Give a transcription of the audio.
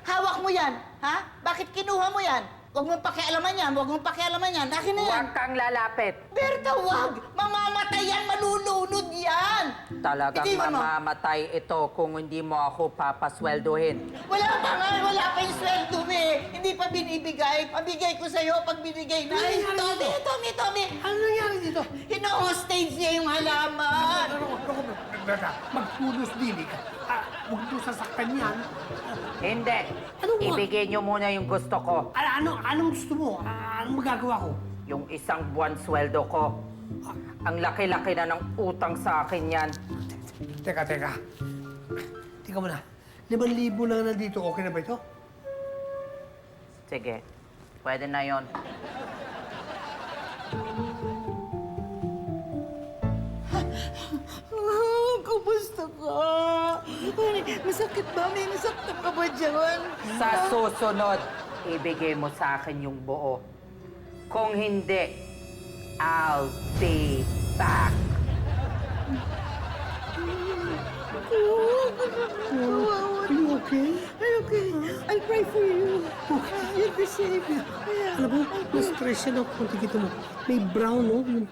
Hawak mo yan, ha? Bakit kinuha mo yan? Huwag mong pakialaman yan, huwag mong pakialaman yan. Akin na yan. Huwag kang lalapit. Berta, wag! Mamamatay yan, malulunod yan! Talagang Itiwan mo. mamamatay ito kung hindi mo ako papasweldohin. Wala pa nga, wala pa yung sweldo mo eh. Hindi pa binibigay. Pabigay ko sa'yo pag binigay na. Ay, Tommy! Ano nangyari dito? Hino-hostage niya yung halaman. Magpulos din ka. Huwag mo sasaktan yan. Hindi. Ano ba? Ibigay niyo muna yung gusto ko. Anong gusto mo? Anong magagawa ko? Yung isang buwan sweldo ko. Ang laki-laki na ng utang sa akin yan. Teka. Teka muna. 5,000 lang nandito. Okay na ba ito? Sige, pwede na yon. Kumusta ka? Masakit ba? May nasaktan ka ba dyan? Sa susunod, ibigay mo sa akin yung buo. Kung hindi, I'll be back. Are you okay? I'm okay. I'll pray for you. You'll be safe. Alam mo, na-stress siya ng konti kita mo. May brown, no? Yung